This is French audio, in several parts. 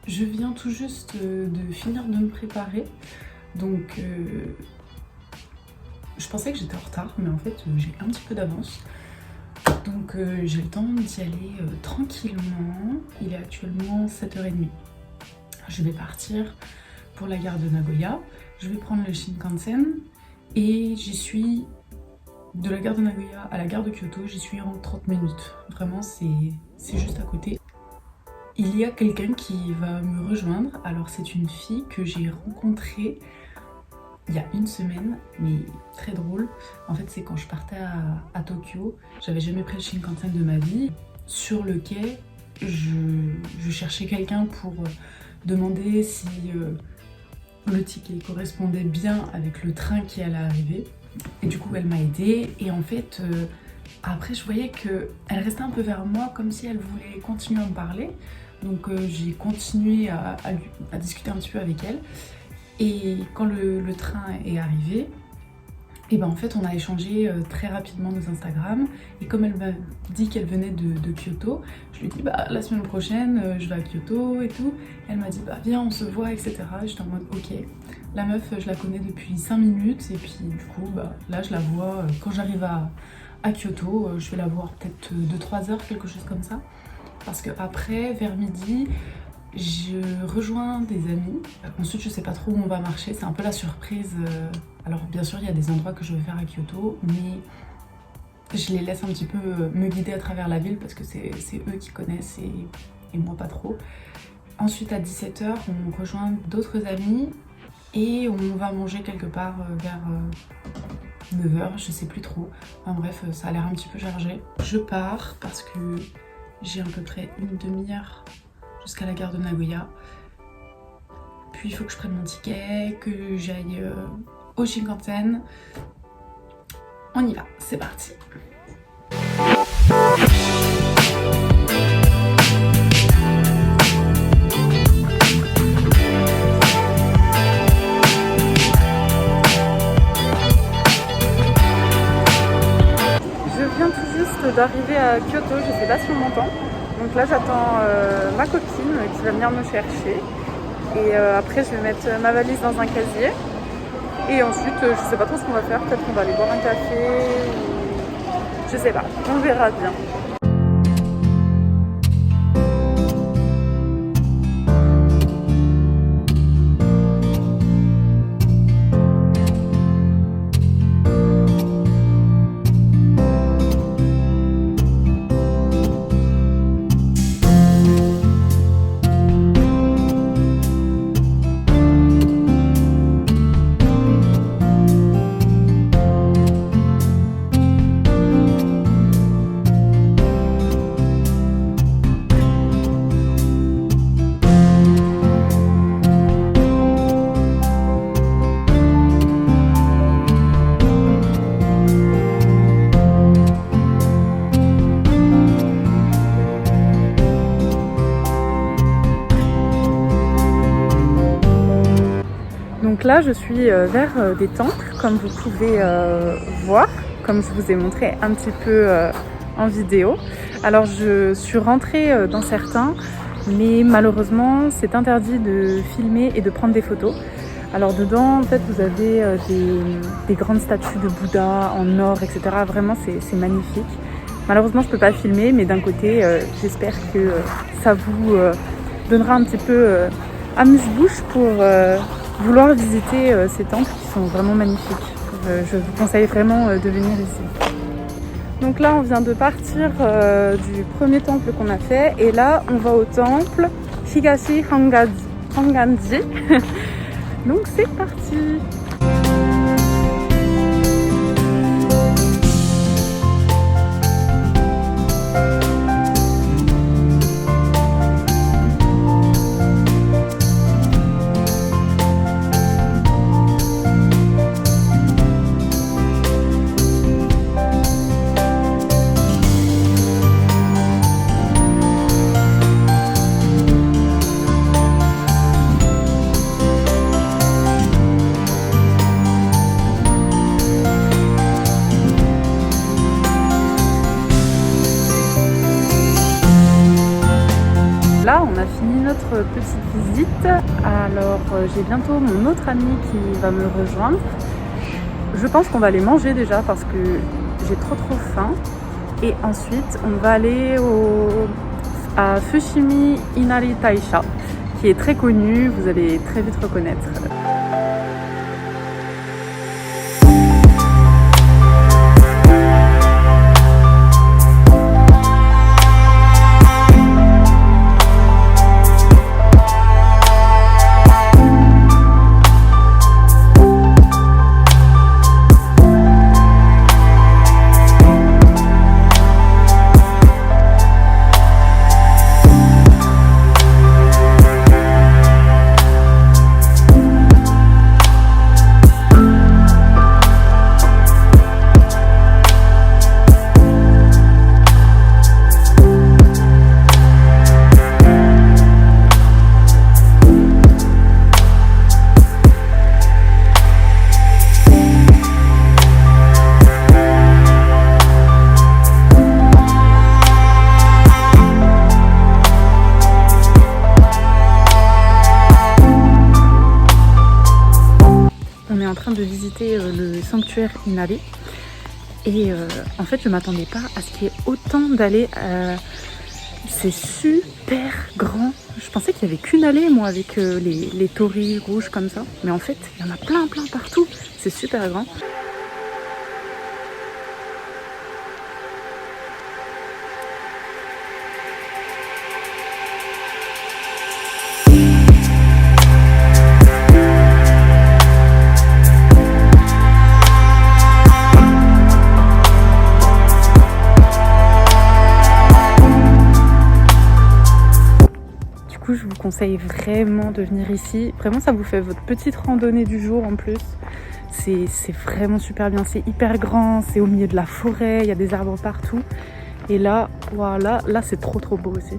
Je viens tout juste de finir de me préparer, donc je pensais que j'étais en retard, mais en fait j'ai un petit peu d'avance. Donc j'ai le temps d'y aller tranquillement. Il est actuellement 7h30. Je vais partir pour la gare de Nagoya. Je vais prendre le Shinkansen et j'y suis de la gare de Nagoya à la gare de Kyoto. J'y suis en 30 minutes. Vraiment, c'est juste à côté. Il y a quelqu'un qui va me rejoindre. Alors c'est une fille que j'ai rencontrée il y a une semaine, mais très drôle. En fait, c'est quand je partais à Tokyo. J'avais jamais pris le Shinkansen de ma vie. Sur le quai, je cherchais quelqu'un pour demander si le ticket correspondait bien avec le train qui allait arriver. Et du coup, elle m'a aidée. Et en fait, après, je voyais qu'elle restait un peu vers moi, comme si elle voulait continuer à me parler. Donc j'ai continué à discuter un petit peu avec elle. Et quand le train est arrivé, et ben en fait on a échangé très rapidement nos Instagram. Et comme elle m'a dit qu'elle venait de Kyoto, je lui ai dit bah la semaine prochaine je vais à Kyoto et tout. Elle m'a dit bah viens on se voit etc. J'étais en mode ok. La meuf je la connais depuis 5 minutes et puis du coup bah là je la vois quand j'arrive à Kyoto. Je vais la voir peut-être 2-3 heures, quelque chose comme ça. Parce que après vers midi je rejoins des amis. Ensuite je sais pas trop où on va marcher, c'est un peu la surprise. Alors bien sûr il y a des endroits que je vais faire à Kyoto, mais je les laisse un petit peu me guider à travers la ville parce que c'est eux qui connaissent et moi pas trop. Ensuite à 17h on rejoint d'autres amis et on va manger quelque part vers 9h, je sais plus trop. Enfin bref, ça a l'air un petit peu chargé. Je pars parce que j'ai à peu près une demi-heure jusqu'à la gare de Nagoya. Puis il faut que je prenne mon ticket, que j'aille au Shinkansen. On y va, c'est parti. Je viens tout juste d'arriver à Kyoto, je sais pas si on m'entend. Donc là j'attends ma copine qui va venir me chercher et après je vais mettre ma valise dans un casier et ensuite je sais pas trop ce qu'on va faire, peut-être qu'on va aller boire un café ou je sais pas, on verra bien. Donc là je suis vers des temples comme vous pouvez voir, comme je vous ai montré un petit peu en vidéo. Alors je suis rentrée dans certains, mais malheureusement c'est interdit de filmer et de prendre des photos. Alors dedans en fait vous avez des grandes statues de Bouddha en or, etc. Vraiment c'est magnifique. Malheureusement je peux pas filmer, mais d'un côté j'espère que ça vous donnera un petit peu amuse-bouche pour vouloir visiter ces temples qui sont vraiment magnifiques. Je vous conseille vraiment de venir ici. Donc là on vient de partir du premier temple qu'on a fait et là on va au temple Higashi Hanganji. Donc c'est parti. Là, on a fini notre petite visite. Alors, j'ai bientôt mon autre ami qui va me rejoindre. Je pense qu'on va aller manger déjà parce que j'ai trop faim. Et ensuite, on va aller à Fushimi Inari Taisha, qui est très connu, vous allez très vite reconnaître. En train de visiter le sanctuaire Inari et en fait je m'attendais pas à ce qu'il y ait autant d'allées. C'est super grand. Je pensais qu'il n'y avait qu'une allée moi avec les torii rouges comme ça, mais en fait il y en a plein partout. C'est super grand. Je vous conseille vraiment de venir ici. Vraiment, ça vous fait votre petite randonnée du jour en plus. C'est vraiment super bien. C'est hyper grand, c'est au milieu de la forêt, il y a des arbres partout. Et là, voilà, là c'est trop beau aussi.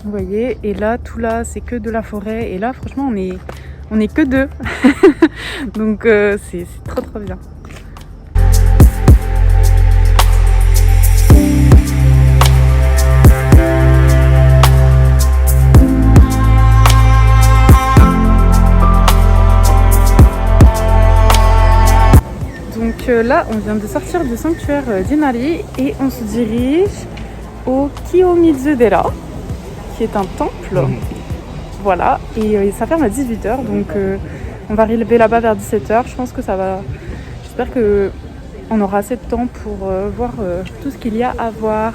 Vous voyez, et là, tout là, c'est que de la forêt. Et là, franchement, on est que deux. Donc, c'est trop bien. Donc là, on vient de sortir du sanctuaire d'Inari et on se dirige au Kiyomizu-dera, qui est un temple. Voilà, et ça ferme à 18h, donc on va arriver là-bas vers 17h. Je pense que ça va... J'espère qu'on aura assez de temps pour voir tout ce qu'il y a à voir.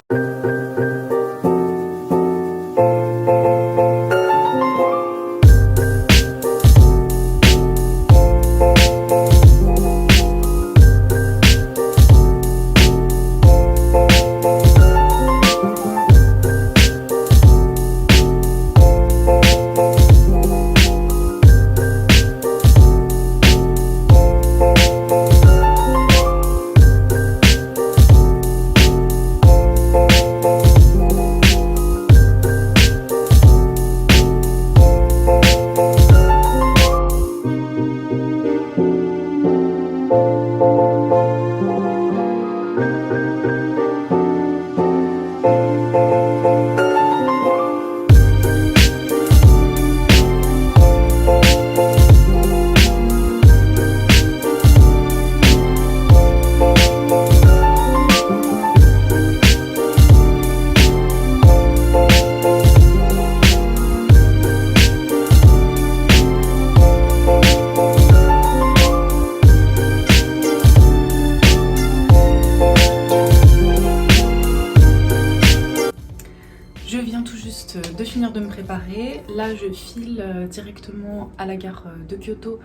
De finir de me préparer. Là je file directement à la gare de Kyoto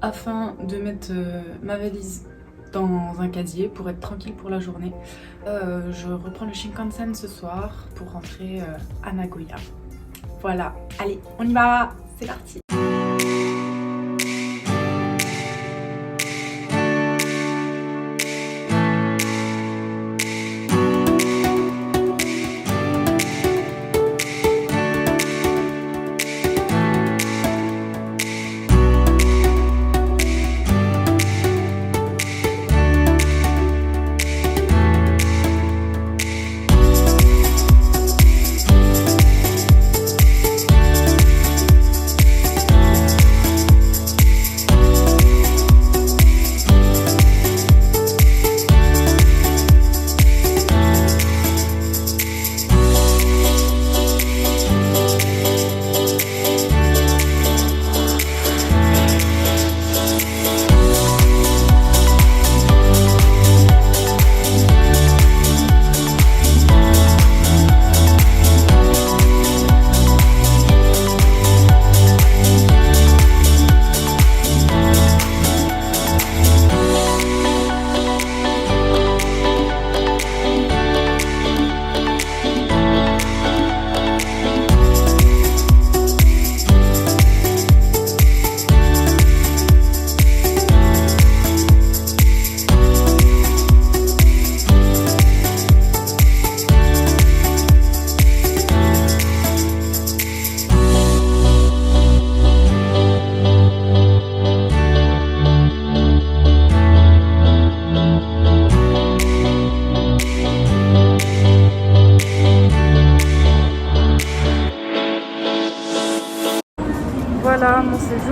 afin de mettre ma valise dans un casier pour être tranquille pour la journée. Je reprends le Shinkansen ce soir pour rentrer à Nagoya. Voilà, allez on y va, c'est parti.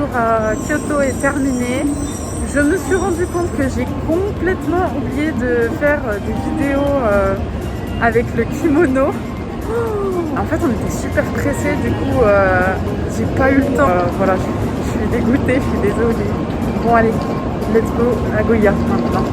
séjour à Kyoto est terminé. Je me suis rendu compte que j'ai complètement oublié de faire des vidéos avec le kimono. En fait, on était super pressés, du coup, j'ai pas eu le temps. Voilà, je suis dégoûtée, je suis désolée. Bon, allez, let's go à Goya maintenant.